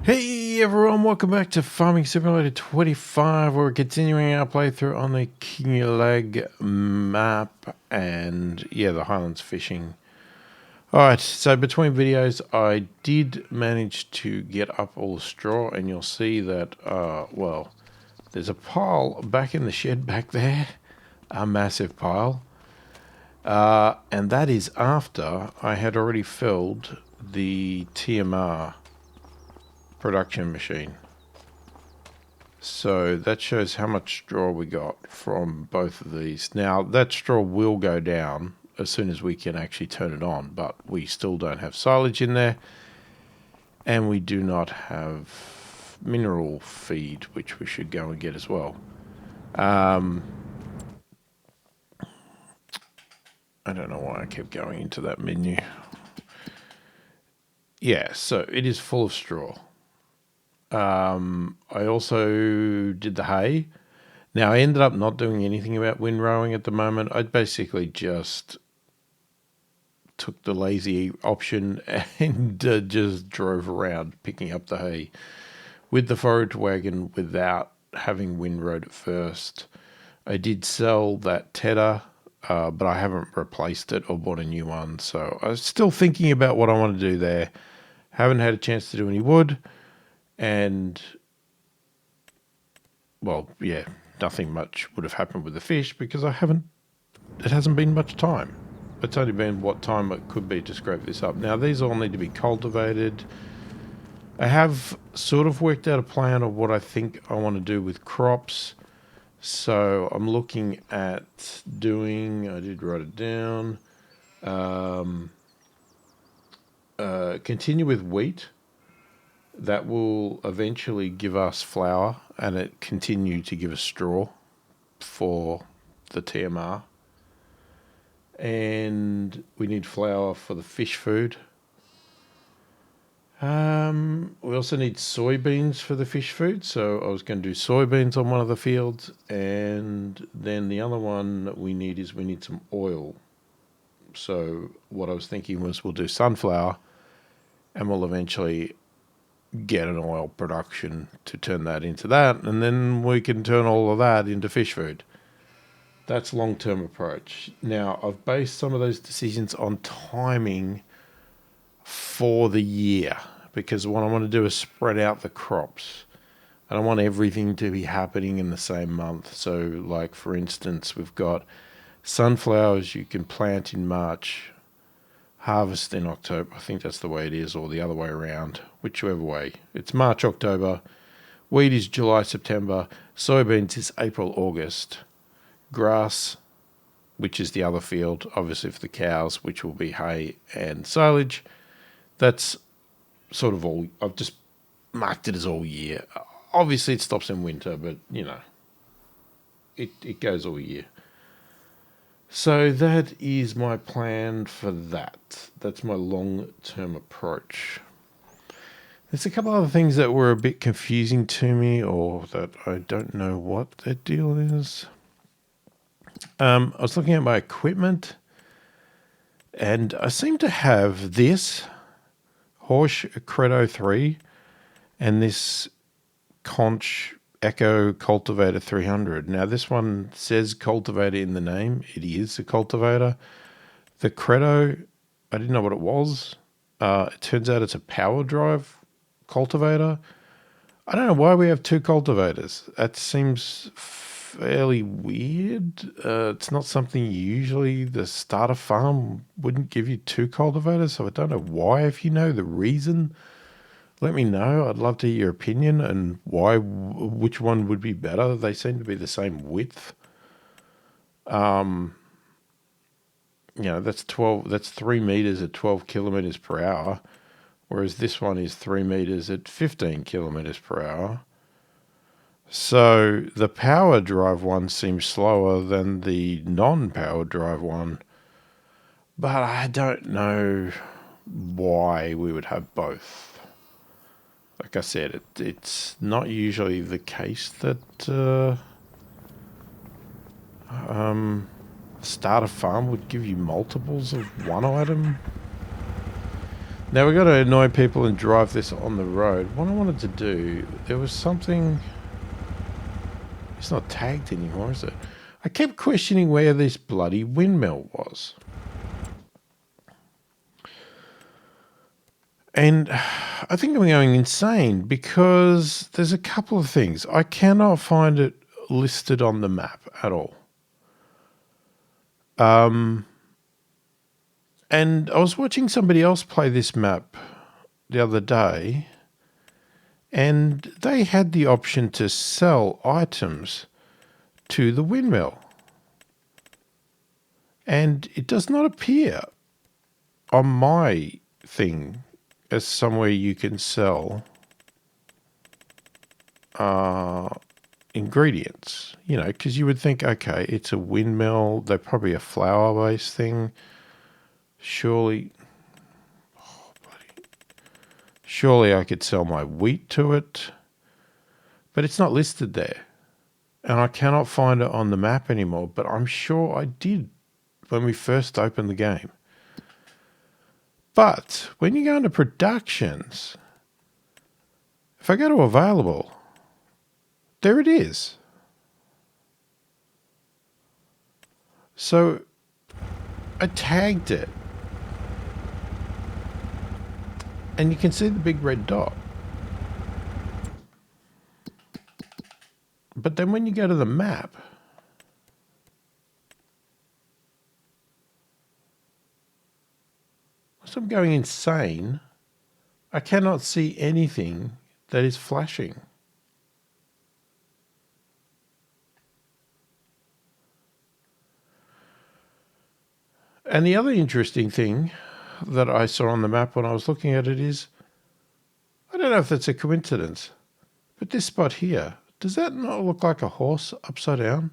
Hey everyone, welcome back to Farming Simulator 25. We're continuing our playthrough on the Kinlaig map and the Highlands fishing. Alright, so between videos I did manage to get up all the straw, and you'll see that, well, there's a pile back in the shed back there, a massive pile. And that is after I had already filled the TMR production machine. So that shows how much straw we got from both of these. Now that straw will go down as soon as we can actually turn it on, but we still don't have silage in there, and we do not have mineral feed, which we should go and get as well. I don't know why I kept going into that menu. Yeah, so it is full of straw. I also did the hay. Now, I ended up not doing anything about windrowing at the moment. I basically just took the lazy option and just drove around picking up the hay with the forage wagon without having windrowed it first. I did sell that tedder, but I haven't replaced it or bought a new one. So I was still thinking about what I want to do there. Haven't had a chance to do any wood. And, well, yeah, nothing much would have happened with the fish because it hasn't been much time. It's only been what time it could be to scrape this up. Now, these all need to be cultivated. I have sort of worked out a plan of what I think I want to do with crops. So I'm looking at doing, I did write it down, continue with wheat. That will eventually give us flour, and it continue to give us straw for the TMR. And we need flour for the fish food. We also need soybeans for the fish food, so I was going to do soybeans on one of the fields, and then the other one that we need some oil. So what I was thinking was we'll do sunflower, and we'll eventually get an oil production to turn that into that, and then we can turn all of that into fish food. That's long-term approach. Now, I've based some of those decisions on timing for the year, because what I want to do is spread out the crops. I don't want everything to be happening in the same month. So, like, for instance, we've got sunflowers you can plant in March, harvest in October. I think that's the way it is, or the other way around, whichever way. It's March, October. Wheat is July, September. Soybeans is April, August. Grass, which is the other field, obviously for the cows, which will be hay and silage. That's sort of all. I've just marked it as all year. Obviously it stops in winter, but you know, it goes all year. So that is my plan for that. That's my long-term approach. There's a couple other things that were a bit confusing to me, or that I don't know what their deal is. I was looking at my equipment, and I seem to have this Horsch Credo 3 and this Conch Echo Cultivator 300. Now this one says cultivator in the name. It is a cultivator. The Credo, I didn't know what it was. It turns out it's a power drive cultivator. I don't know why we have two cultivators. That seems fairly weird. It's not something usually the starter farm wouldn't give you two cultivators, so I don't know why. If you know the reason, let me know. I'd love to hear your opinion and why, which one would be better. They seem to be the same width. You know, that's 3 meters at 12 kilometers per hour, whereas this one is 3 meters at 15 kilometers per hour. So the power drive one seems slower than the non-power drive one, but I don't know why we would have both. Like I said, it's not usually the case that starter farm would give you multiples of one item. Now we're going to annoy people and drive this on the road. What I wanted to do, there was something... It's not tagged anymore, is it? I kept questioning where this bloody windmill was. And I think I'm going insane because there's a couple of things. I cannot find it listed on the map at all. And I was watching somebody else play this map the other day, and they had the option to sell items to the windmill. And it does not appear on my thing as somewhere you can sell ingredients, you know, because you would think, okay, it's a windmill, they're probably a flour-based thing. Surely I could sell my wheat to it, but it's not listed there. And I cannot find it on the map anymore, but I'm sure I did when we first opened the game. But when you go into productions, if I go to available, there it is. So I tagged it. And you can see the big red dot. But then when you go to the map, so I'm going insane. I cannot see anything that is flashing. And the other interesting thing that I saw on the map when I was looking at it is, I don't know if that's a coincidence, but this spot here, does that not look like a horse upside down?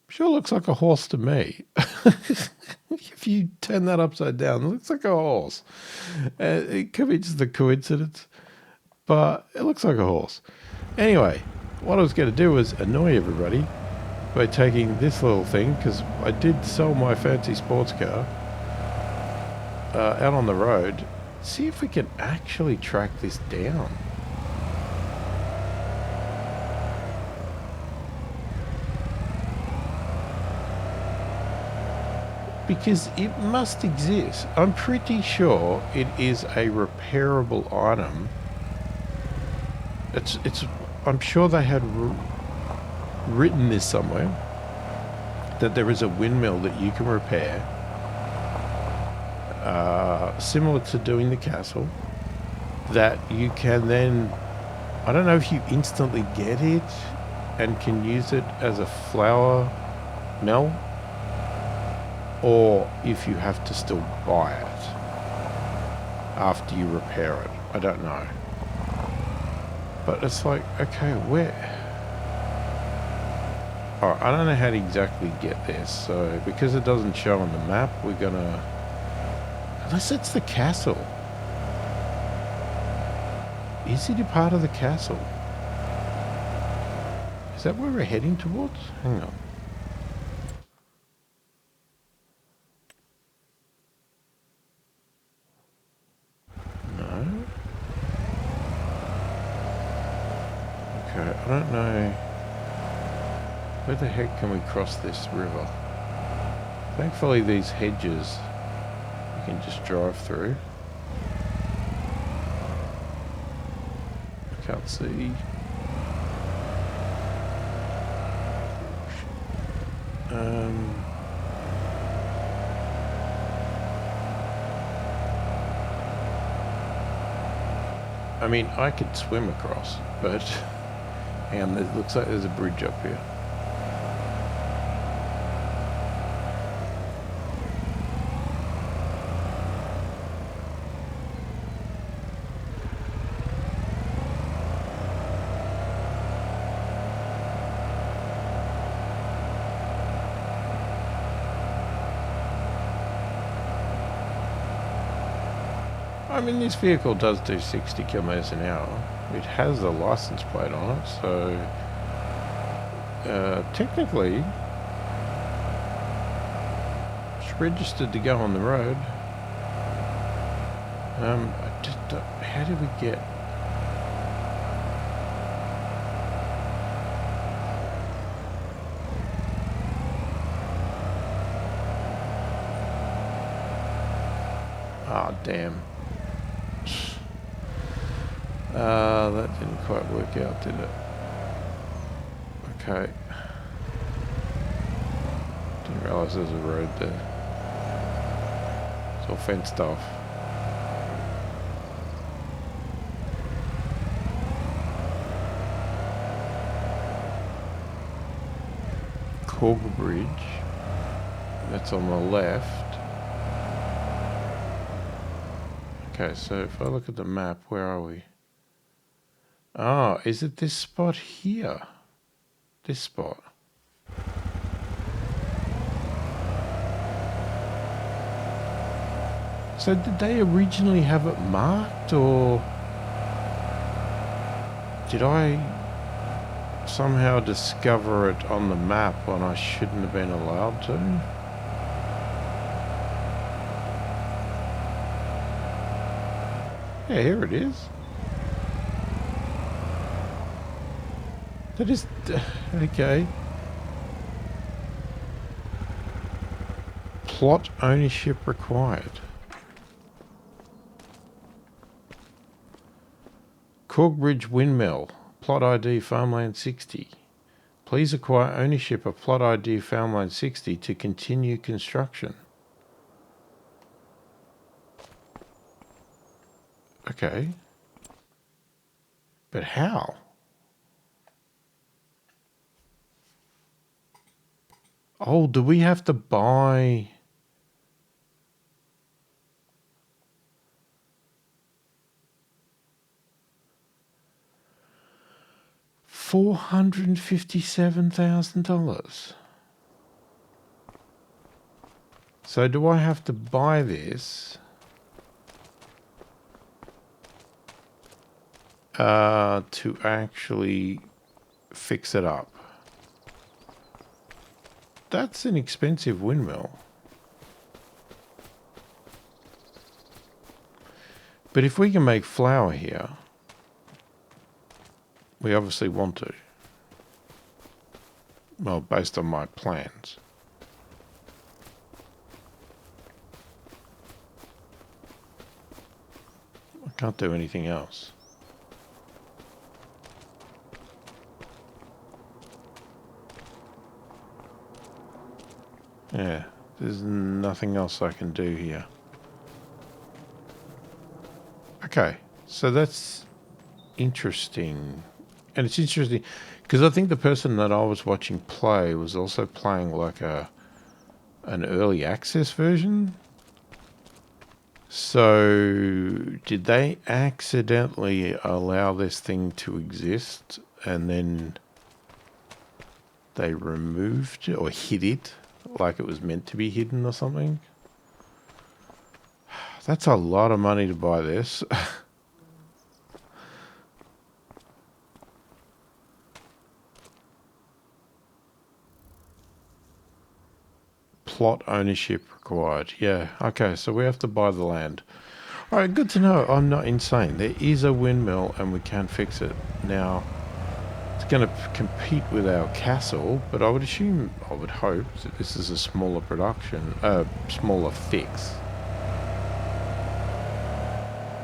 Sure looks like a horse to me. If you turn that upside down, it looks like a horse. It could be just a coincidence, but it looks like a horse. Anyway, what I was going to do was annoy everybody by taking this little thing, because I did sell my fancy sports car out on the road. See if we can actually track this down. Because it must exist. I'm pretty sure it is a repairable item. I'm sure they had written this somewhere, that there is a windmill that you can repair, similar to doing the castle, that you can then, I don't know if you instantly get it and can use it as a flour mill, or if you have to still buy it after you repair it. I don't know. But it's like, okay, where? Alright, I don't know how to exactly get there, so because it doesn't show on the map, we're gonna... Unless it's the castle. Is it a part of the castle? Is that where we're heading towards? Hang on. I don't know. Where the heck can we cross this river? Thankfully these hedges you can just drive through. I can't see. I mean, I could swim across, but... And it looks like there's a bridge up here. I mean, this vehicle does do 60 kilometers an hour. It has a license plate on it, so technically registered to go on the road. I just don't, how did we get? Ah, damn. That didn't quite work out, did it? Okay. Didn't realise there was a road there. It's all fenced off. Cog Bridge. That's on the left. Okay, so if I look at the map, where are we? Ah, is it this spot here? This spot. So did they originally have it marked, or did I somehow discover it on the map when I shouldn't have been allowed to? Yeah, here it is. That is... okay. Plot ownership required. Corbridge Windmill. Plot ID Farmland 60. Please acquire ownership of Plot ID Farmland 60 to continue construction. Okay. But how? Oh, do we have to buy... $457,000. So do I have to buy this to actually fix it up? That's an expensive windmill. But if we can make flour here, we obviously want to. Well, based on my plans. I can't do anything else. Yeah, there's nothing else I can do here. Okay, so that's interesting. And it's interesting because I think the person that I was watching play was also playing like an early access version. So did they accidentally allow this thing to exist and then they removed it or hid it like it was meant to be hidden or something? That's a lot of money to buy this. Plot ownership required. Yeah, okay, so we have to buy the land. All right, good to know. I'm not insane. There is a windmill and we can fix it. Now, it's going to compete with our castle, but I would assume, I would hope that this is a smaller production, smaller fix.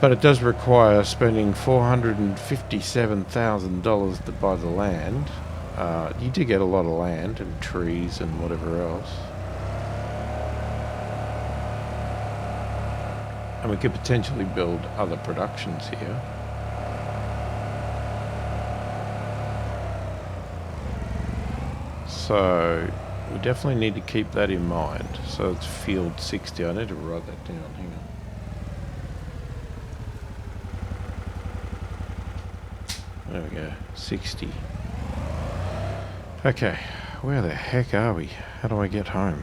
But it does require spending $457,000 to buy the land. You do get a lot of land and trees and whatever else. And we could potentially build other productions here. So we definitely need to keep that in mind. So it's field 60. I need to write that down. Hang on. There we go. 60. Okay. Where the heck are we? How do I get home?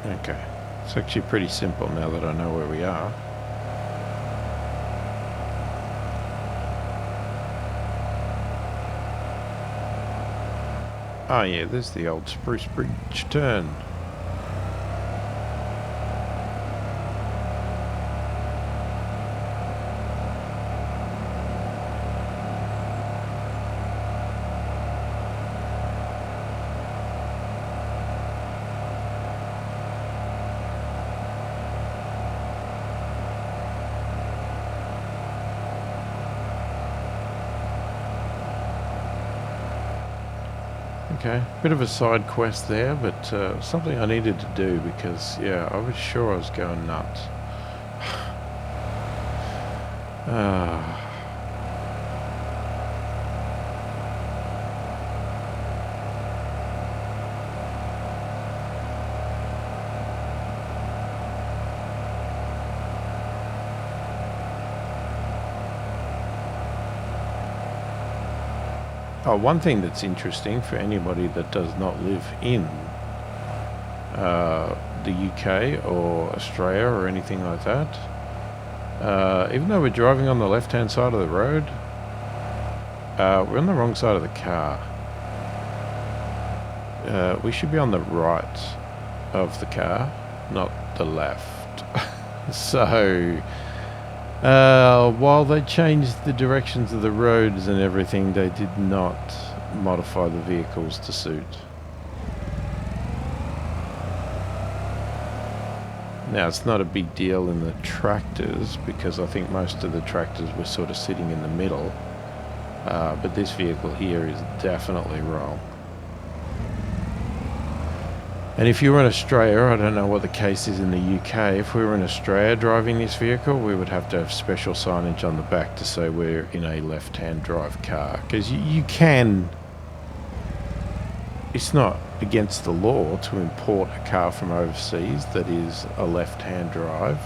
Okay, it's actually pretty simple now that I know where we are. Oh yeah, there's the old Spruce Bridge turn. Okay, bit of a side quest there, but something I needed to do because, yeah, I was sure I was going nuts. Oh, one thing that's interesting for anybody that does not live in the UK or Australia or anything like that, even though we're driving on the left-hand side of the road, we're on the wrong side of the car. We should be on the right of the car, not the left. So, while they changed the directions of the roads and everything, they did not modify the vehicles to suit. Now, it's not a big deal in the tractors because I think most of the tractors were sort of sitting in the middle. But this vehicle here is definitely wrong. And if you were in Australia, I don't know what the case is in the UK, if we were in Australia driving this vehicle, we would have to have special signage on the back to say we're in a left-hand drive car. Because you can... It's not against the law to import a car from overseas that is a left-hand drive.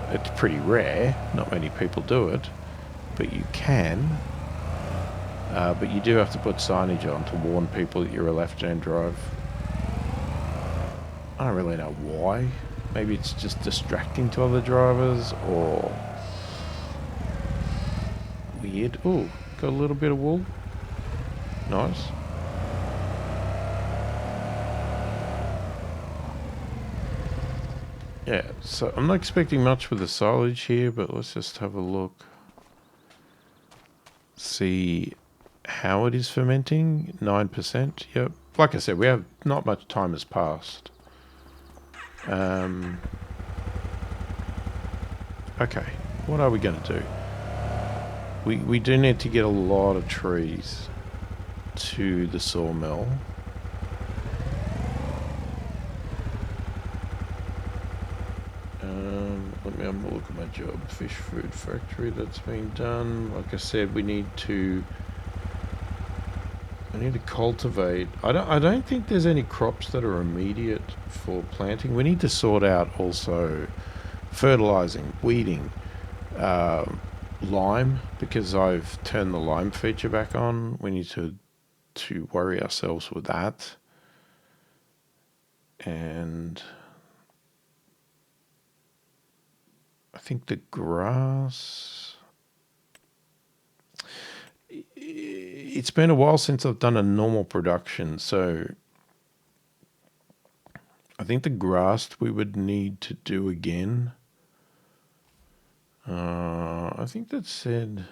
It's pretty rare, not many people do it, but you can. But you do have to put signage on to warn people that you're a left-hand drive. I don't really know why. Maybe it's just distracting to other drivers or weird. Ooh, got a little bit of wool. Nice. Yeah, so I'm not expecting much with the silage here, but let's just have a look. See how it is fermenting. 9%. Yep. Like I said, we have not much time has passed. Okay, what are we going to do? We do need to get a lot of trees to the sawmill. Let me have a look at my job. Fish food factory, that's been done. Like I said, I need to cultivate. I don't think there's any crops that are immediate for planting. We need to sort out also fertilizing, weeding, lime, because I've turned the lime feature back on. We need to worry ourselves with that. And I think the grass... It's been a while since I've done a normal production, so I think the grass we would need to do again. I think that said...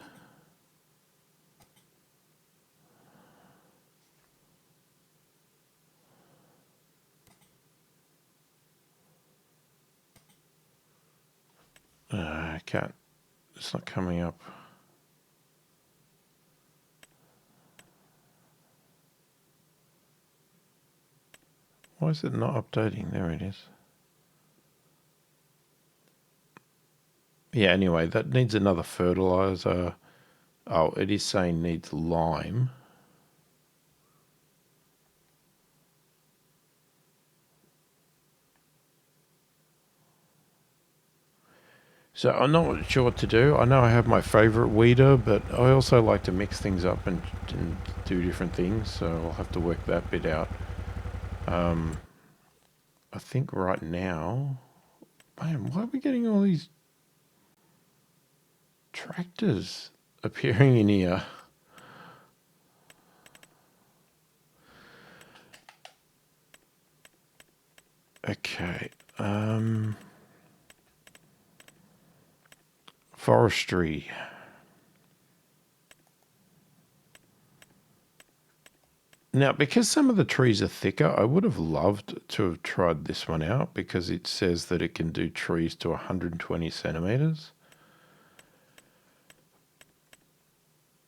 I can't... It's not coming up. Why is it not updating? There it is. Yeah, anyway, that needs another fertilizer. Oh, it is saying needs lime. So I'm not sure what to do. I know I have my favorite weeder, but I also like to mix things up and do different things, so I'll have to work that bit out. I think right now... Man, why are we getting all these tractors appearing in here? Okay. Forestry. Now, because some of the trees are thicker, I would have loved to have tried this one out because it says that it can do trees to 120 centimeters.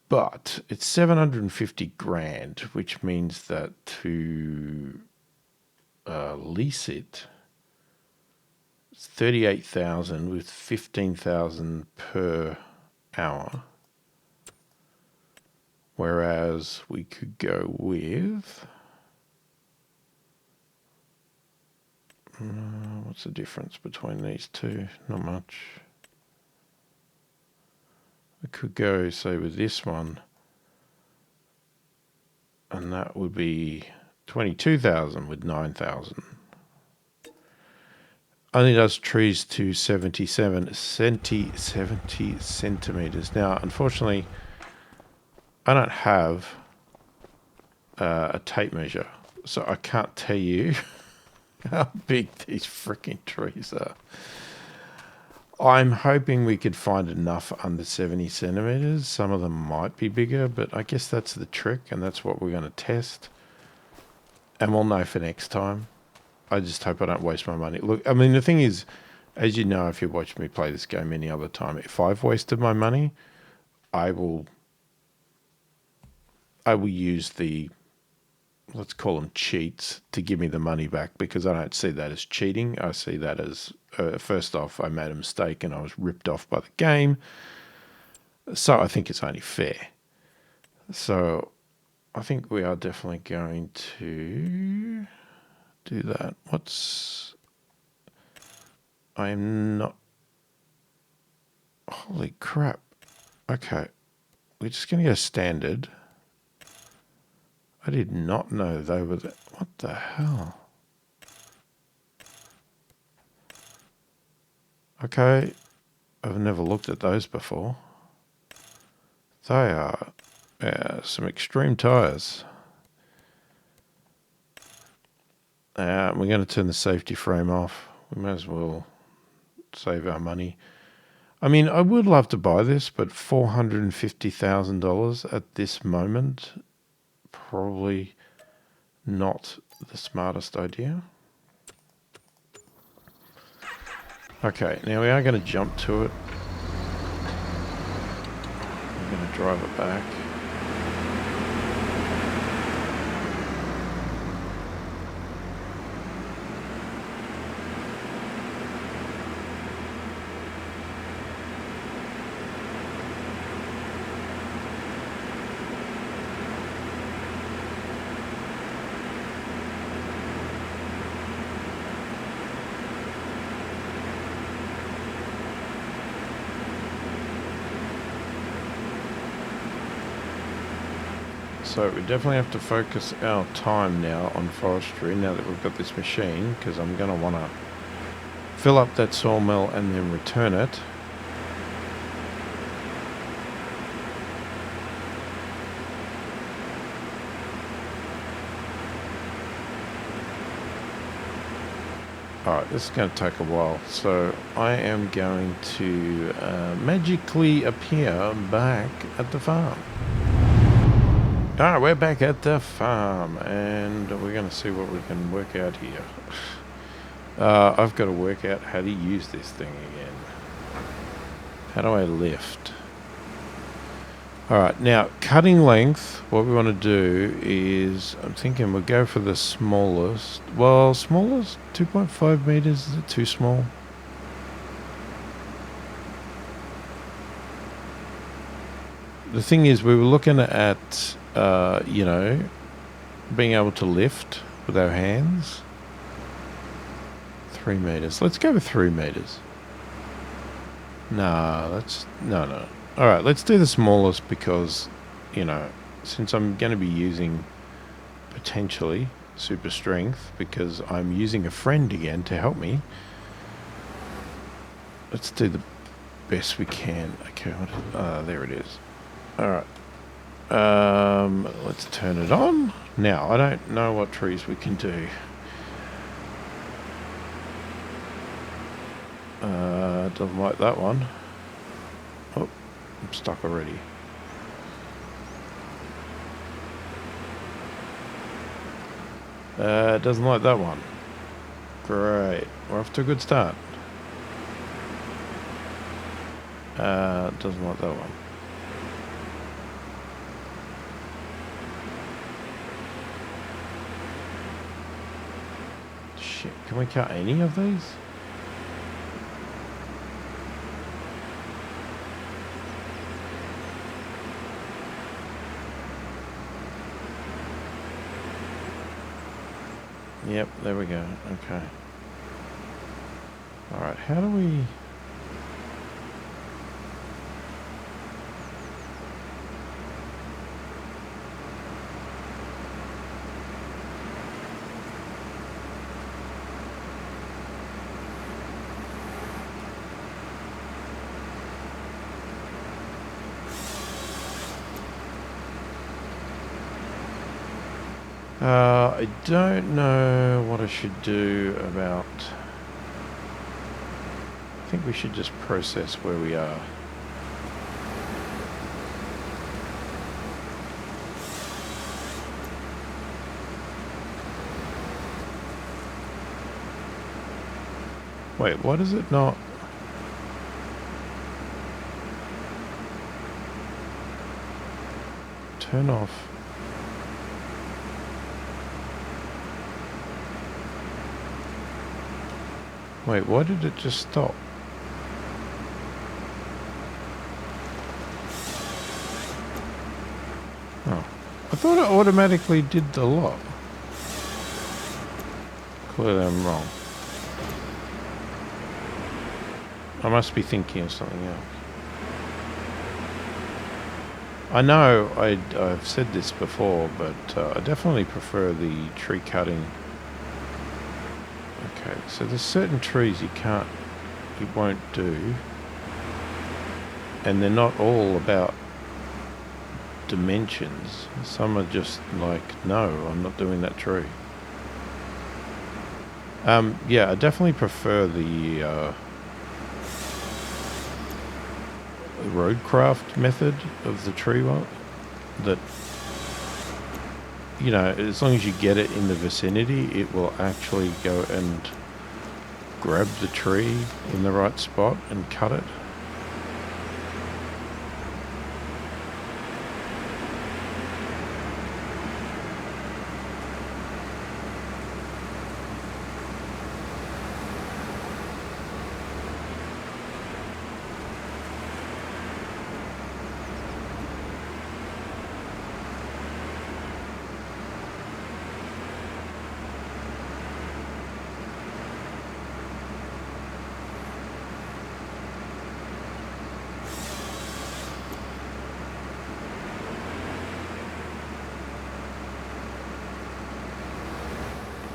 But it's 750 grand, which means that to lease it, it's 38,000 with 15,000 per hour. Whereas we could go with, what's the difference between these two? Not much. We could go, say, with this one, and that would be 22,000 with 9,000. Only does trees to 70 centimeters. Now, unfortunately, I don't have a tape measure, so I can't tell you how big these freaking trees are. I'm hoping we could find enough under 70 centimeters. Some of them might be bigger, but I guess that's the trick, and that's what we're going to test. And we'll know for next time. I just hope I don't waste my money. Look, I mean, the thing is, as you know, if you watch me play this game any other time, if I've wasted my money, I will use the, let's call them cheats, to give me the money back, because I don't see that as cheating. I see that as, first off, I made a mistake and I was ripped off by the game. So I think it's only fair. So I think we are definitely going to do that. I am not, holy crap. Okay. We're just going to go standard. I did not know they were what the hell? Okay, I've never looked at those before. They are some extreme tyres. We're going to turn the safety frame off. We may as well save our money. I mean, I would love to buy this, but $450,000 at this moment, probably not the smartest idea. Okay, now we are going to jump to it. I'm going to drive it back. So we definitely have to focus our time now on forestry now that we've got this machine, because I'm going to want to fill up that sawmill and then return it. Alright, this is going to take a while, so I am going to magically appear back at the farm. Alright, we're back at the farm, and we're going to see what we can work out here. I've got to work out how to use this thing again. How do I lift? Alright, now, cutting length, what we want to do is, I'm thinking we'll go for the smallest. Well, smallest, 2.5 meters, is it too small? The thing is, we were looking at, you know, being able to lift with our hands. 3 meters. Let's go with 3 meters. No. Alright, let's do the smallest because, you know, since I'm going to be using potentially super strength because I'm using a friend again to help me. Let's do the best we can. Okay, there it is. Alright. Let's turn it on. Now, I don't know what trees we can do. Doesn't like that one. Oh, I'm stuck already. Doesn't like that one. Great. We're off to a good start. Doesn't like that one. Shit, can we cut any of these? Yep, there we go. Okay. Alright, how do we... I don't know what I should do about... I think we should just process where we are. Wait, why does it not... turn off? Wait, why did it just stop? Oh, I thought it automatically did the lot. Clearly I'm wrong. I must be thinking of something else. I know I've said this before, but I definitely prefer the tree cutting. Okay, so there's certain trees you won't do, and they're not all about dimensions. Some are just like, no, I'm not doing that tree. Yeah, I definitely prefer the roadcraft method of the tree one. That, you know, as long as you get it in the vicinity, it will actually go and grab the tree in the right spot and cut it.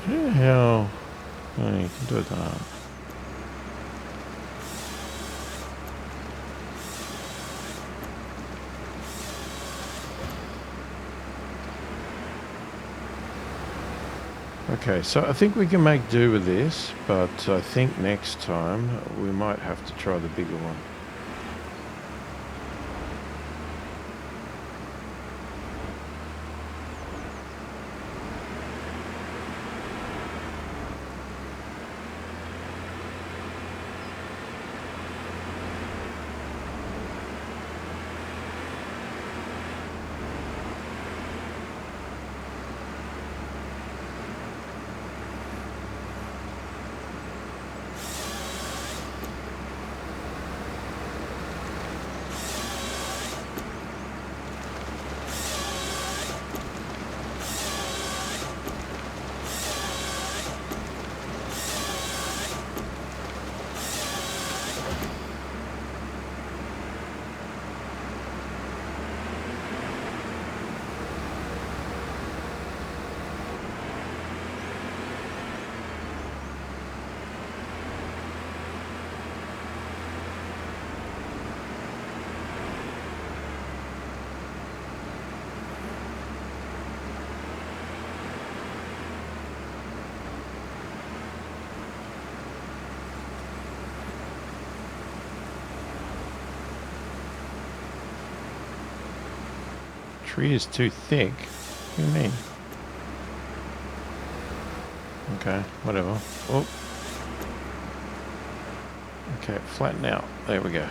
Yeah, how... Oh, you can do it that. Okay, so I think we can make do with this, but I think next time we might have to try the bigger one. tree is too thick. What do you mean? Okay, whatever. Oh. Okay, flatten out. There we go.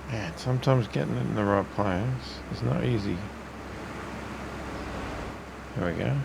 Yeah, sometimes getting it in the right place is not easy. There we go.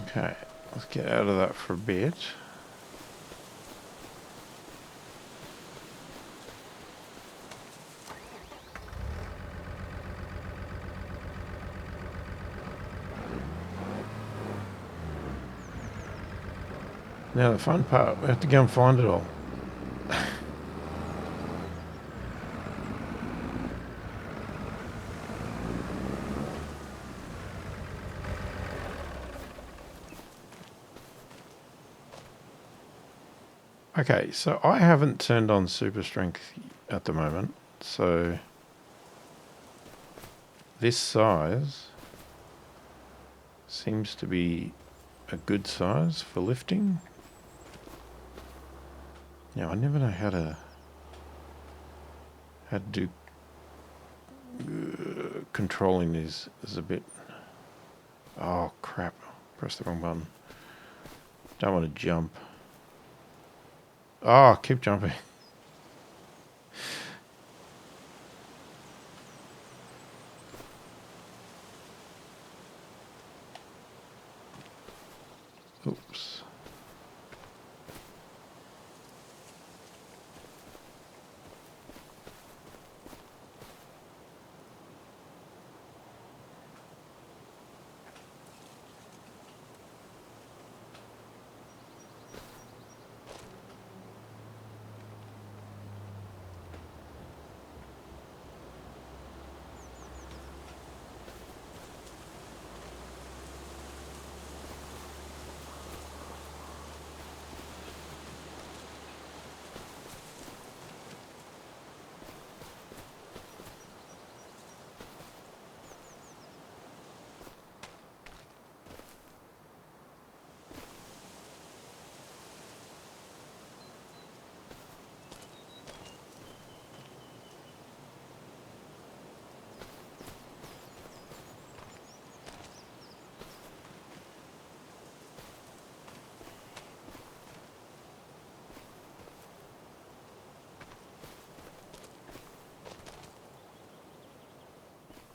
Okay, let's get out of that for a bit. Now the fun part, we have to go and find it all. Okay, so I haven't turned on super strength at the moment, so this size seems to be a good size for lifting. Now I never know how to do controlling these is a bit. Oh crap! Press the wrong button. Don't want to jump. Oh, keep jumping. Oops.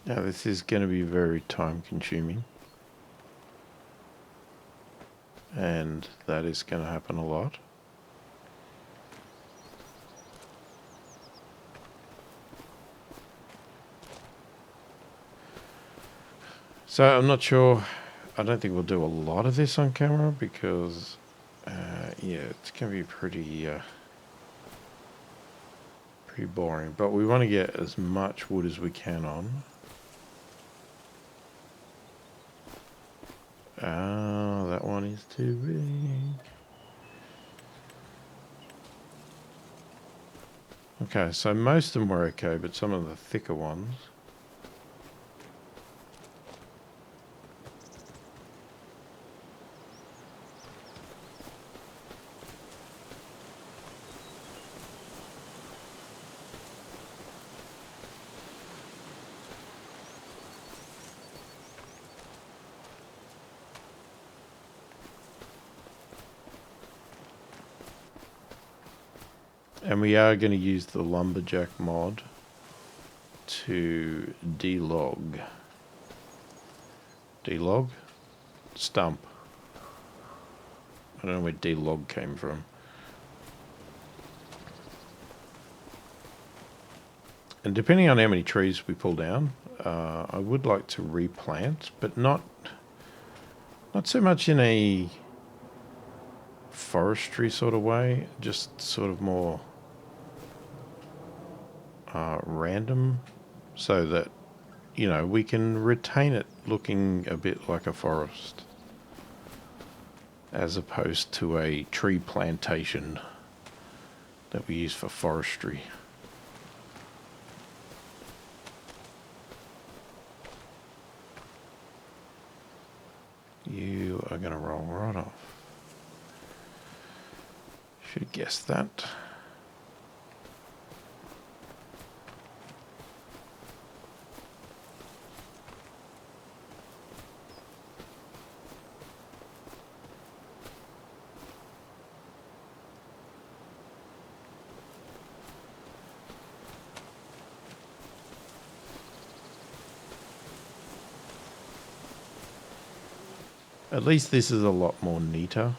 Now this is going to be very time consuming, and that is going to happen a lot. So I'm not sure, I don't think we'll do a lot of this on camera because, yeah, it's going to be pretty boring. But we want to get as much wood as we can on. Oh, that one is too big. Okay, so most of them were okay, but some of the thicker ones. And we are going to use the lumberjack mod to delog. Delog? Stump. I don't know where delog came from. And depending on how many trees we pull down, I would like to replant, but not so much in a forestry sort of way, just sort of more random, so that, you know, we can retain it looking a bit like a forest as opposed to a tree plantation that we use for forestry. You are going to roll right off. Should have guessed that. At least this is a lot more neater.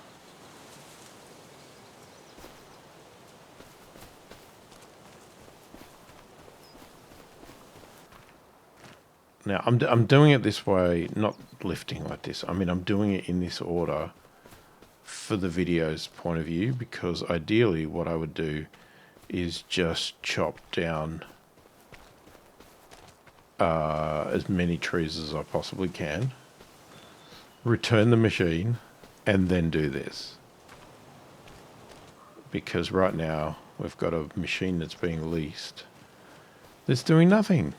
Now, I'm doing it this way, not lifting like this. I mean, I'm doing it in this order for the video's point of view, because ideally what I would do is just chop down as many trees as I possibly can, return the machine, and then do this. Because right now we've got a machine that's being leased that's doing nothing.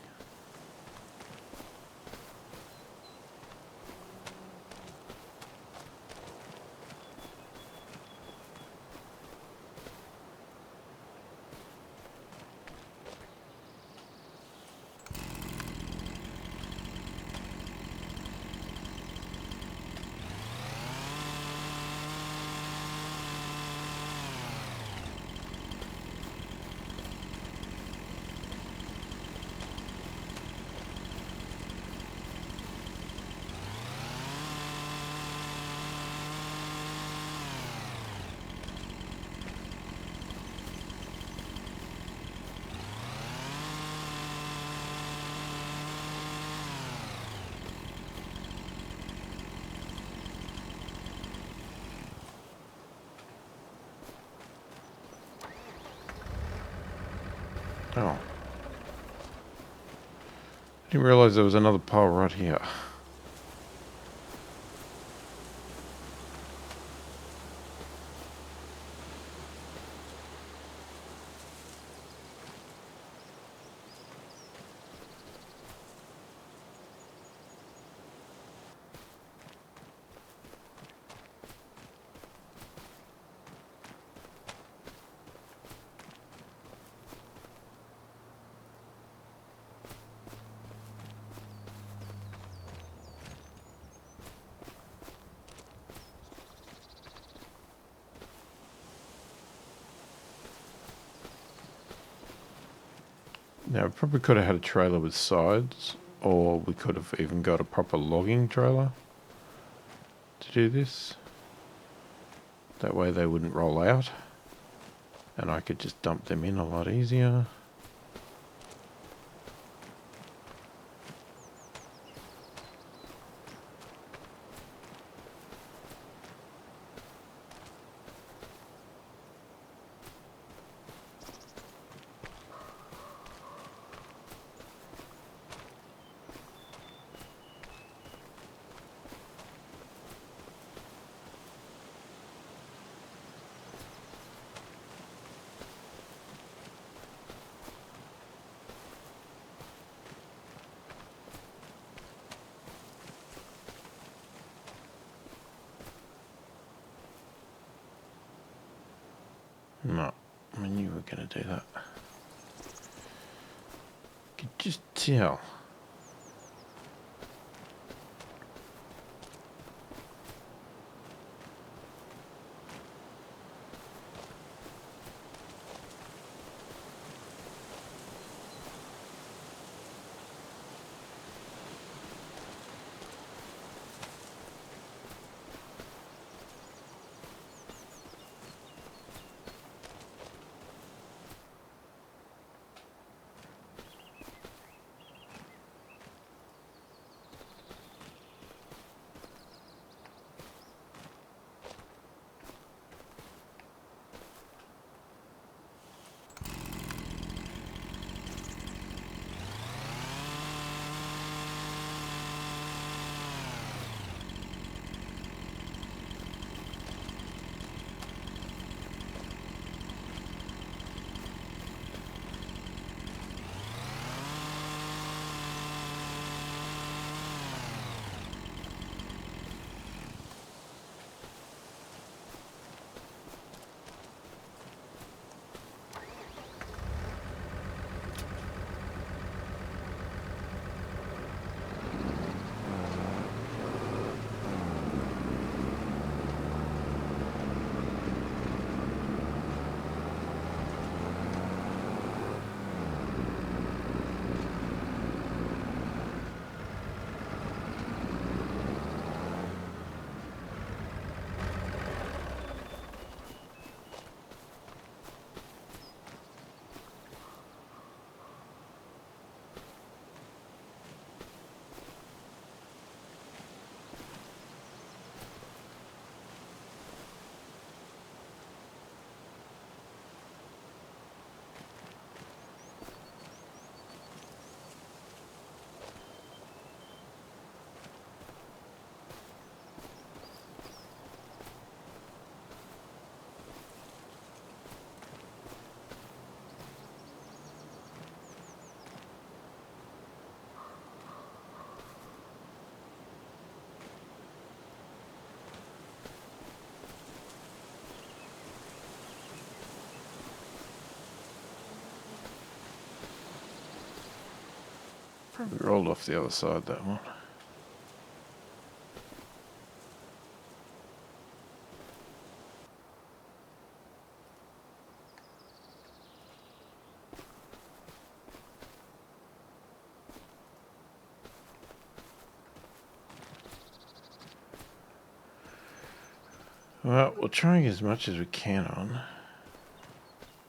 Oh. I didn't realize there was another pile right here. Now, I probably could have had a trailer with sides Or we could have even got a proper logging trailer to do this. That way they wouldn't roll out. And I could just dump them in a lot easier. No, I knew we were going to do that. Could just tell. Probably rolled off the other side, that one. Well, we'll try and get as much as we can on.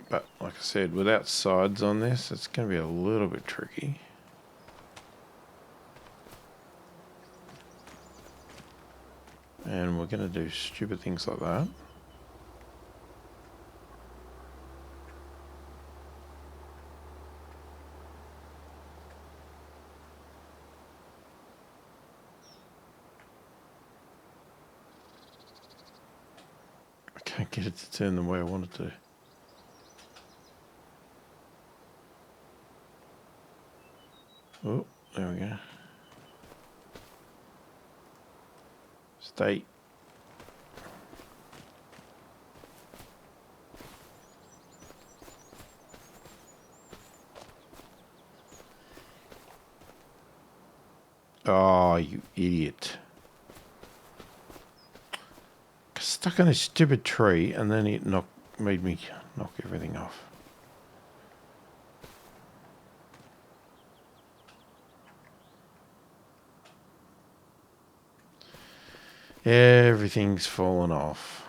But, like I said, without sides on this, it's going to be a little bit tricky. And we're going to do stupid things like that. I can't get it to turn the way I want it to. Oh, there we go. Stay. Oh, you idiot. Stuck in a stupid tree and then it made me knock everything off. Everything's fallen off.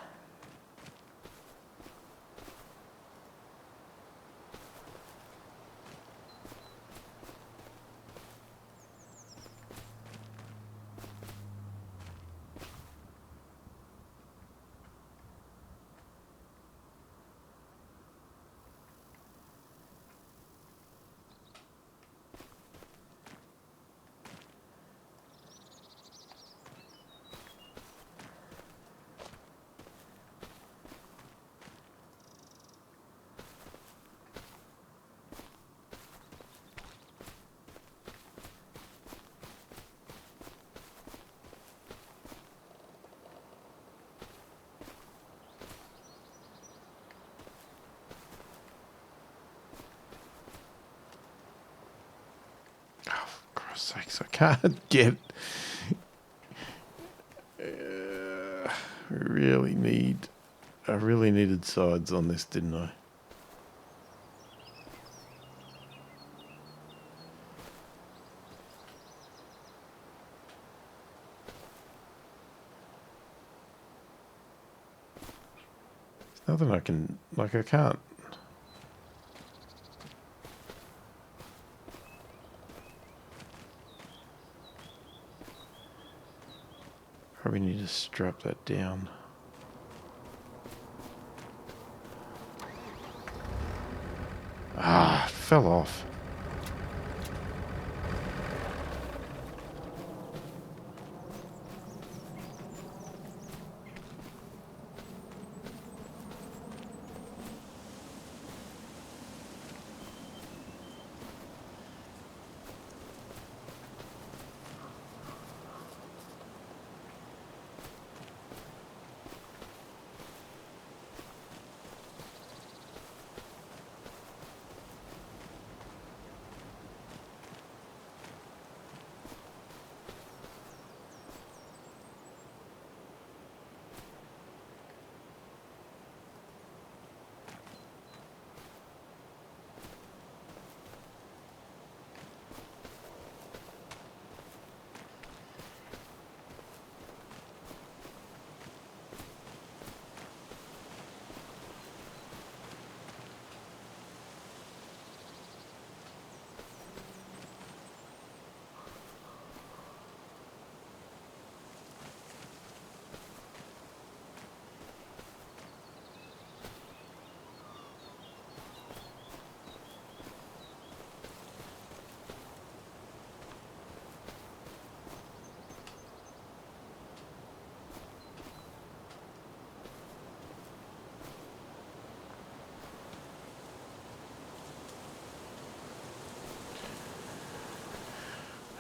Sakes, I can't get. I really needed sides on this, didn't I? There's nothing I can, like, I can't. Probably need to strap that down. Ah, it fell off.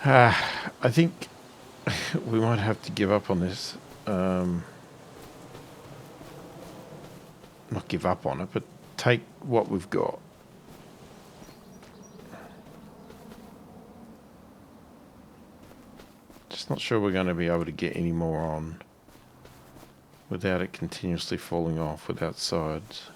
I think we might have to give up on this. Not give up on it, but take what we've got. Just not sure we're going to be able to get any more on without it continuously falling off without sides.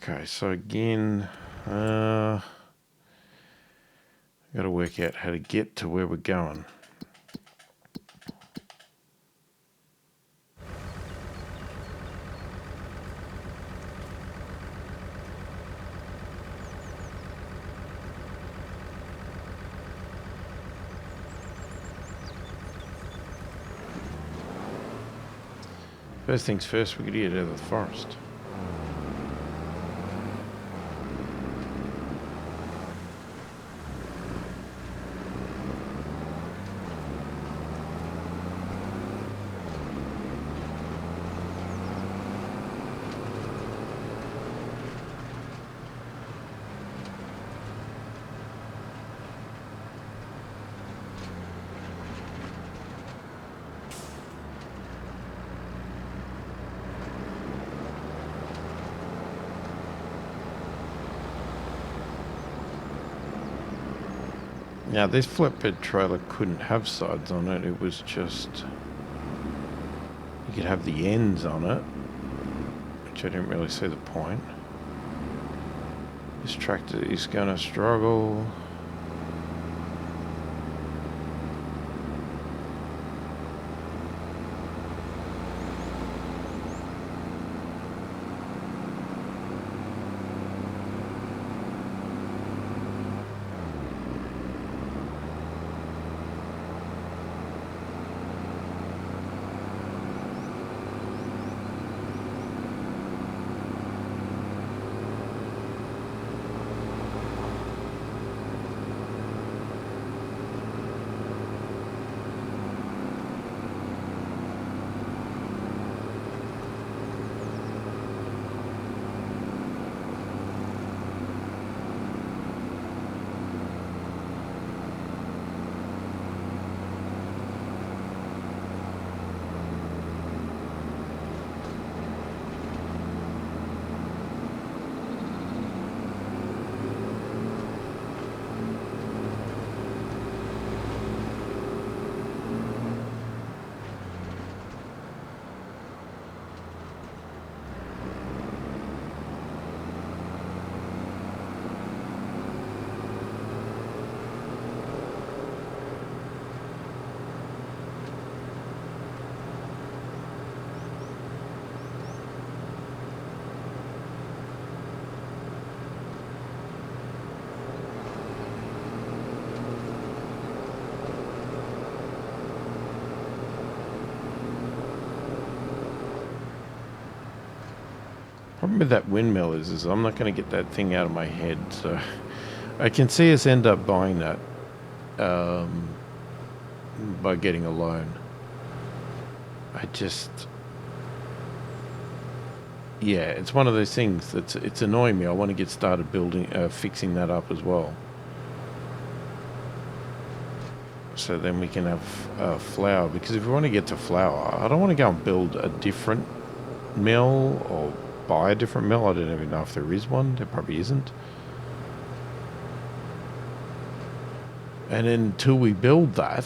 Okay, so again, got to work out how to get to where we're going. First things first, we got to get out of the forest. Now this flatbed trailer couldn't have sides on it, it was just You could have the ends on it, which I didn't really see the point. This tractor is going to struggle. Problem with that windmill is I'm not going to get that thing out of my head, so I can see us end up buying that by getting a loan. Yeah, it's one of those things that's it's annoying me. I want to get started building, fixing that up as well. So then we can have flour, because if we want to get to flour, I don't want to go and build a different mill or buy a different mill. I don't even know if there is one. There probably isn't. And until we build that,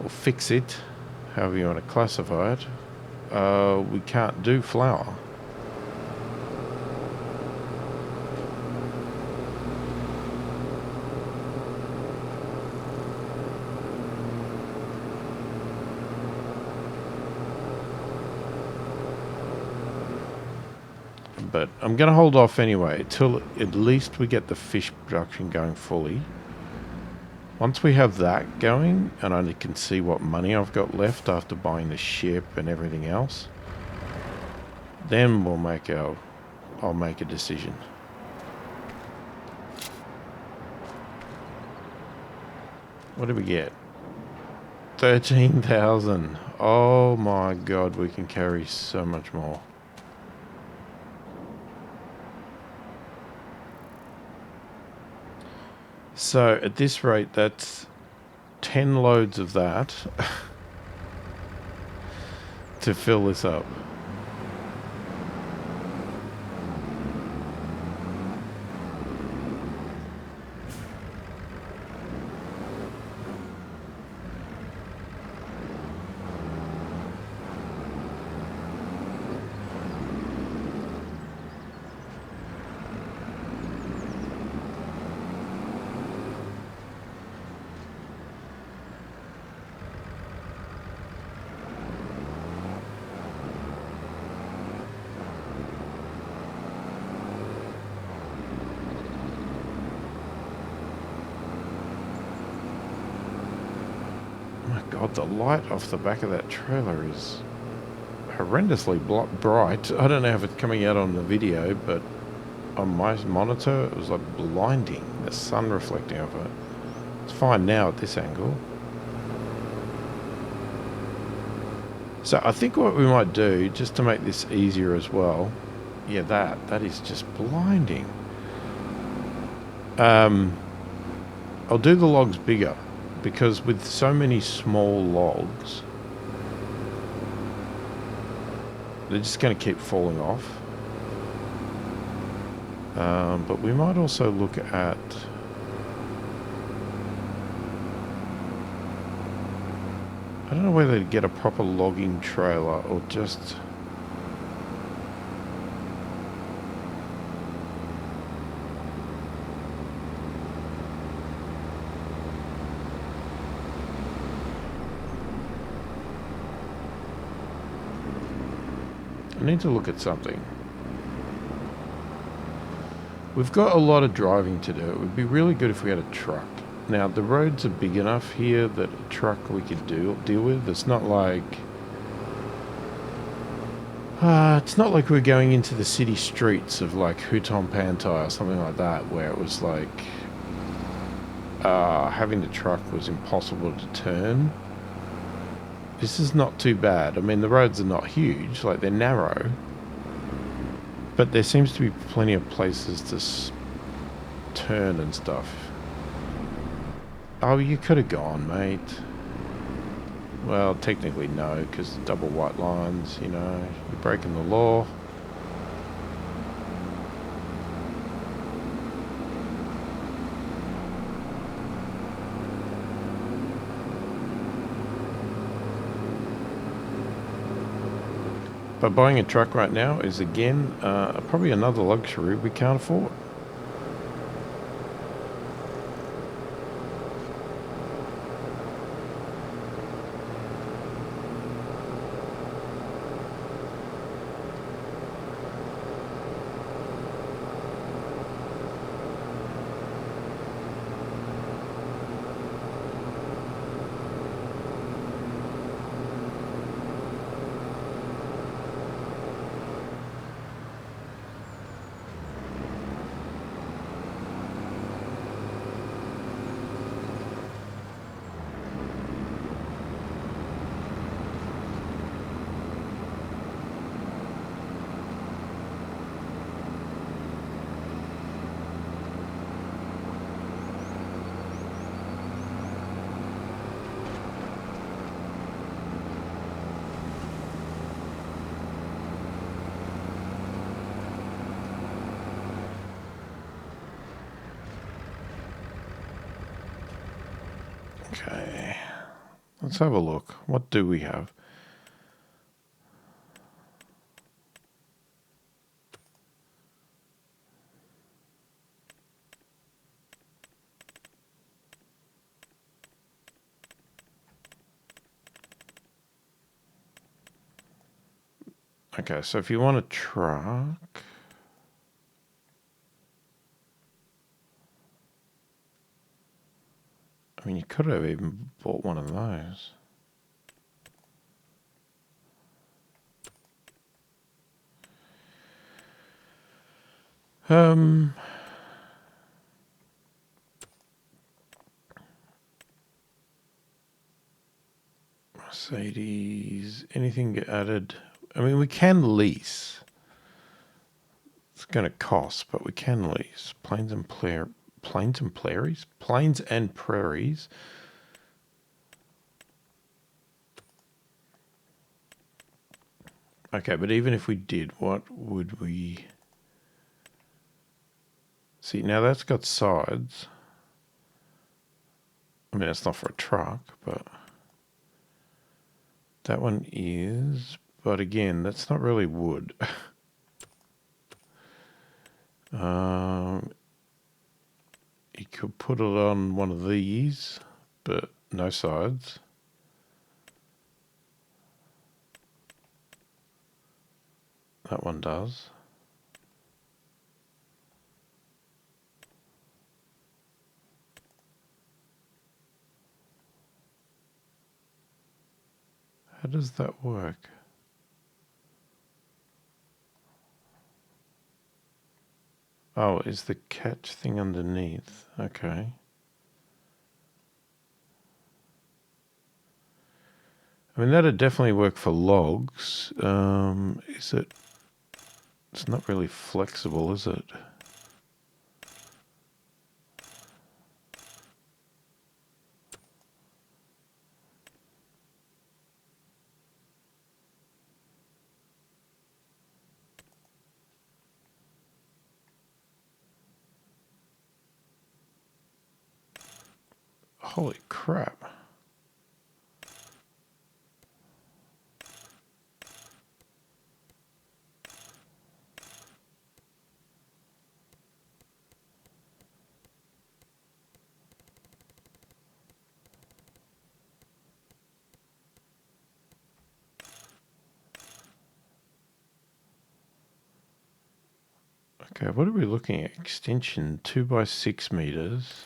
or fix it, however you want to classify it, we can't do flour. But I'm going to hold off anyway till at least we get the fish production going fully. Once we have that going, and I can see what money I've got left after buying the ship and everything else, then I'll make a decision. What did we get? 13,000. Oh my god, we can carry so much more. So at this rate, that's 10 loads of that to fill this up. God, the light off the back of that trailer is horrendously bright. I don't know if it's coming out on the video, but on my monitor it was like blinding, the sun reflecting off it. It's fine now at this angle. So I think what we might do, just to make this easier as well, yeah, that is just blinding. I'll do the logs bigger, because with so many small logs, they're just going to keep falling off. But we might also look at I don't know whether to get a proper logging trailer or just... I need to look at something. We've got a lot of driving to do. It would be really good if we had a truck. Now, the roads are big enough here that a truck we could deal with. It's not like... it's not like we're going into the city streets of like Houghton Pantai or something like that, where it was like... having the truck was impossible to turn. This is not too bad. I mean, the roads are not huge, like they're narrow. But there seems to be plenty of places to turn and stuff. Oh, you could have gone, mate. Well, technically no, because double white lines, you know, you're breaking the law. But buying a truck right now is, again, probably another luxury we can't afford. Okay, let's have a look. What do we have? Okay, so if you want a truck... I mean, you could have even bought one of those. Mercedes, anything get added? I mean, we can lease. It's going to cost, but we can lease. Plains and prairies? Plains and prairies. Okay, but even if we did, what would we... See, now that's got sides. I mean, it's not for a truck, but... That one is... But again, that's not really wood. You could put it on one of these, but no sides. That one does. How does that work? Oh, is the catch thing underneath? Okay. I mean, that'd definitely work for logs. Is it... It's not really flexible, is it? Holy crap. Okay, what are we looking at? Extension 2 by 6 meters.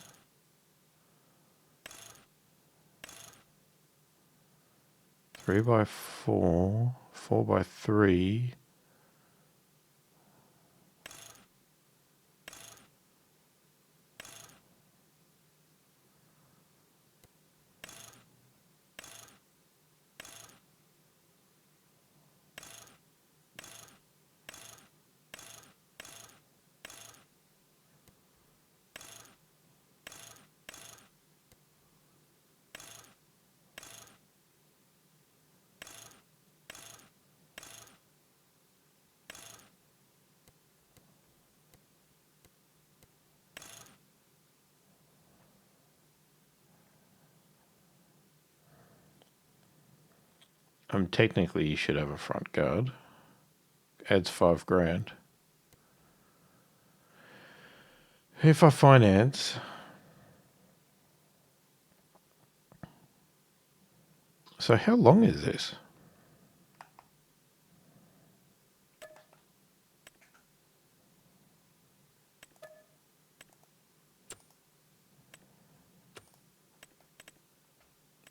Three by 4, 4 by 3. Technically you should have a front guard. Adds $5,000. If I finance, so how long is this?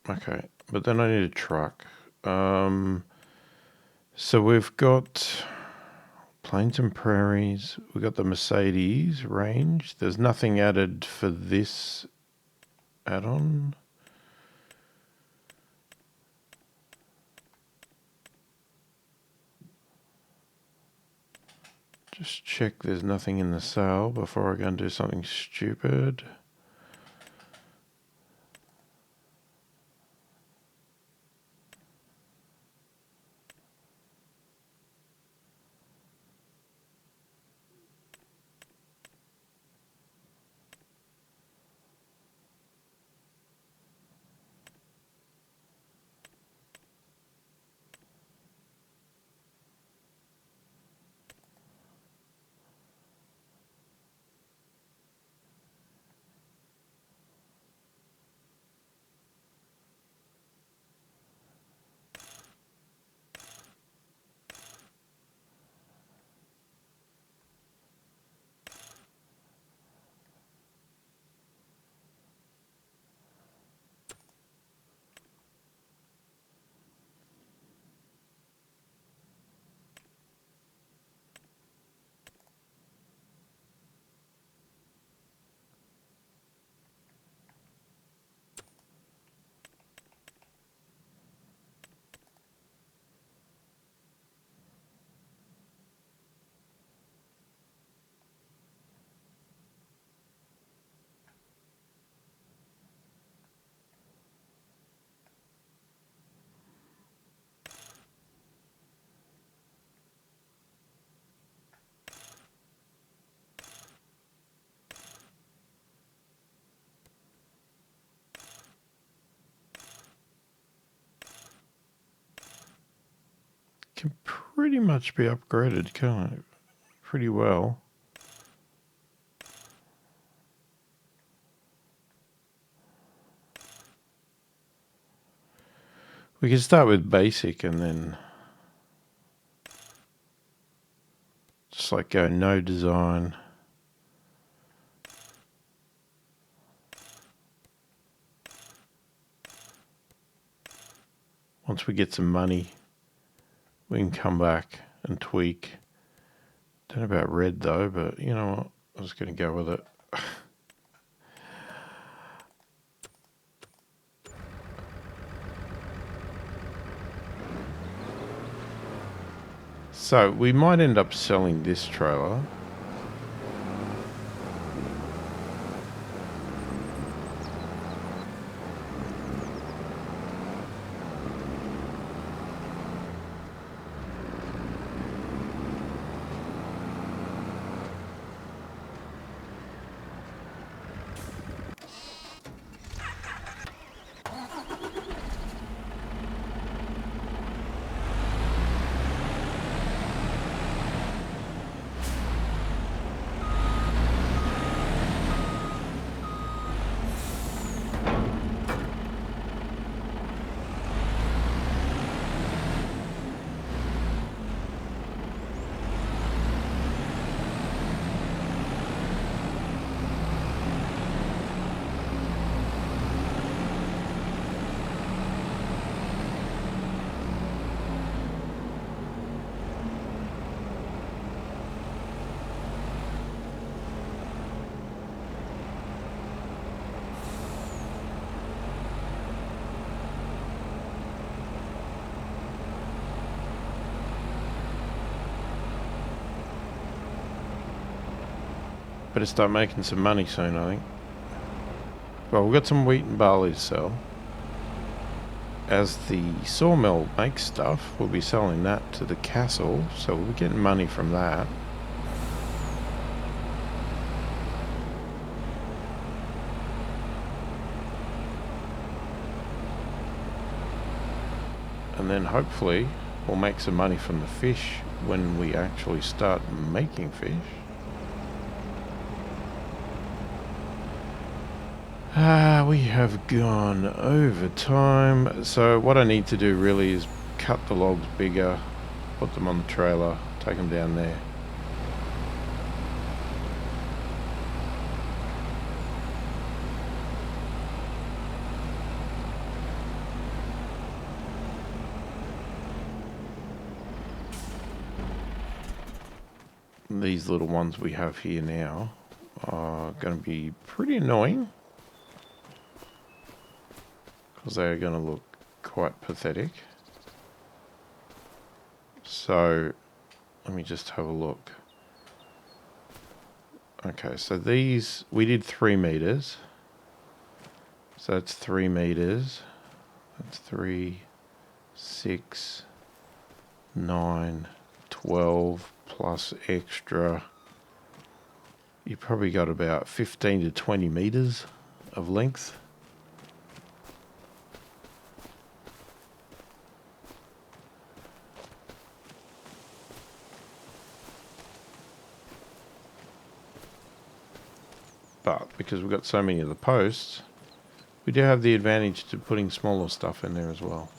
Okay, but then I need a truck. So we've got Plains and Prairies. We've got the Mercedes range. There's nothing added for this add-on. Just check there's nothing in the sale before I go and do something stupid. Can pretty much be upgraded, can't it? Pretty well. We can start with basic and then just like go no design. Once we get some money, we can come back and tweak. Don't know about red though, but you know what? I'm just going to go with it. So we might end up selling this trailer. Better start making some money soon, I think. Well, we've got some wheat and barley to sell. As the sawmill makes stuff, we'll be selling that to the castle, so we'll be getting money from that. And then hopefully we'll make some money from the fish when we actually start making fish. We have gone over time. So what I need to do really is cut the logs bigger, put them on the trailer, take them down there. These little ones we have here now are going to be pretty annoying, because they are going to look quite pathetic. So let me just have a look. Okay, so these, we did 3 meters. So that's 3 meters. That's 3, 6, 9, 12 plus extra. You probably got about 15 to 20 meters of length. But because we've got so many of the posts, we do have the advantage to putting smaller stuff in there as well.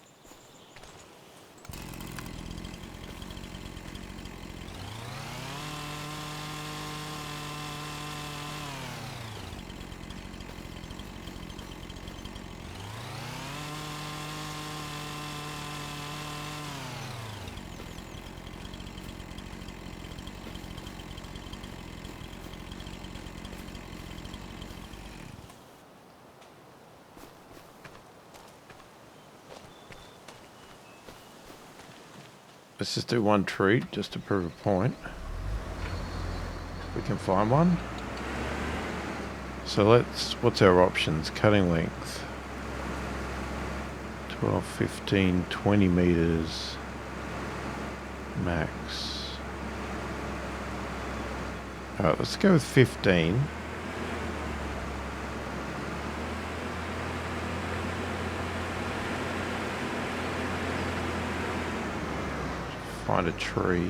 Let's just do one treat just to prove a point. If we can find one. So what's our options? Cutting length. 12, 15, 20 meters. Max. Alright, let's go with 15. Find a tree.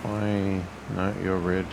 Why? No, you're red.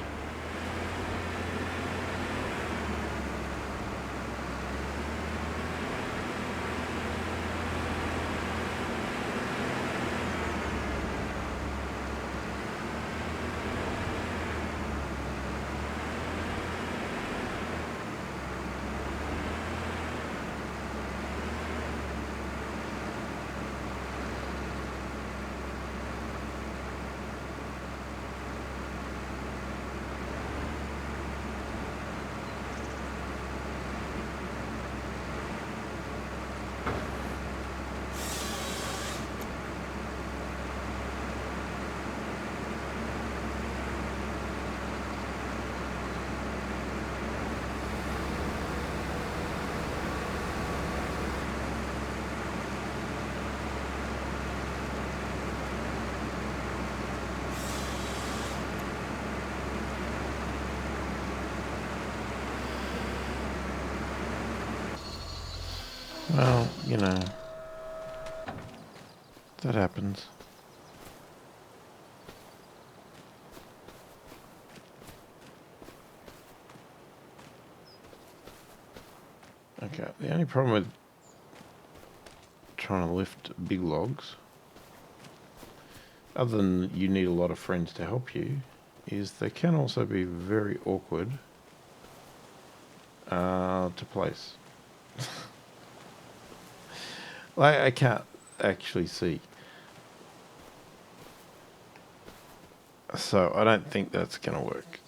Well, you know, that happens. Okay, the only problem with trying to lift big logs, other than you need a lot of friends to help you, is they can also be very awkward to place. Like, I can't actually see. So I don't think that's going to work.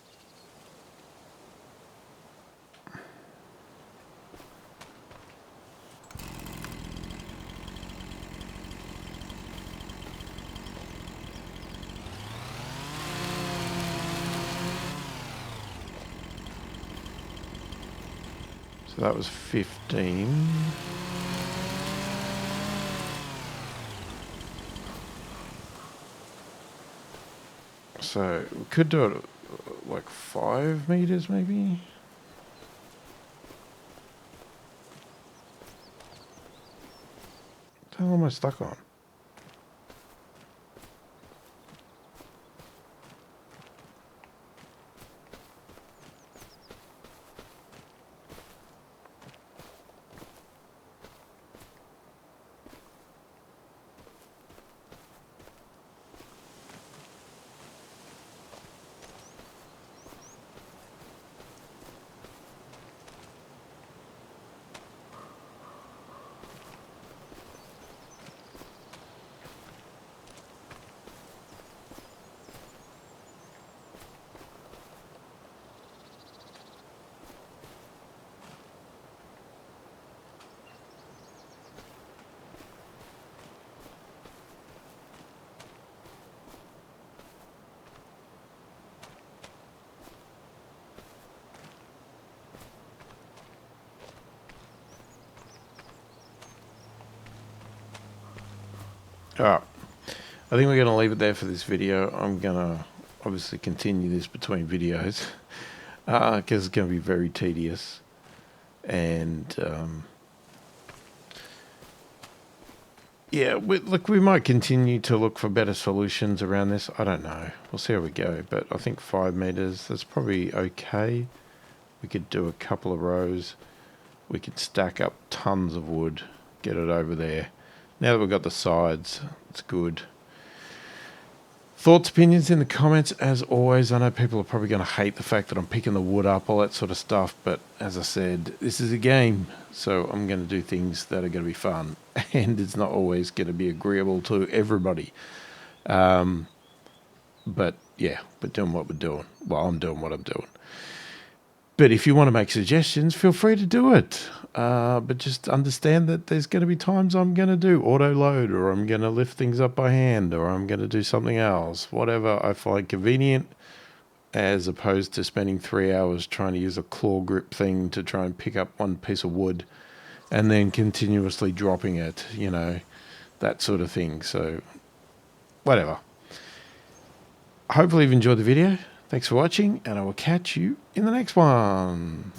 So that was 15. So we could do it like 5 meters maybe. What the hell am I stuck on? Alright, I think we're going to leave it there for this video. I'm going to obviously continue this between videos because it's going to be very tedious. And yeah, we might continue to look for better solutions around this. I don't know. We'll see how we go. But I think 5 meters, that's probably okay. We could do a couple of rows. We could stack up tons of wood, get it over there. Now that we've got the sides, it's good. Thoughts, opinions in the comments, as always. I know people are probably going to hate the fact that I'm picking the wood up, all that sort of stuff. But as I said, this is a game, so I'm going to do things that are going to be fun. And it's not always going to be agreeable to everybody. But yeah, we're doing what we're doing. Well, I'm doing what I'm doing. But if you want to make suggestions, feel free to do it. But just understand that there's going to be times I'm going to do auto load, or I'm going to lift things up by hand, or I'm going to do something else, whatever I find convenient, as opposed to spending 3 hours trying to use a claw grip thing to try and pick up one piece of wood and then continuously dropping it, you know, that sort of thing. So whatever. Hopefully you've enjoyed the video. Thanks for watching, and I will catch you in the next one.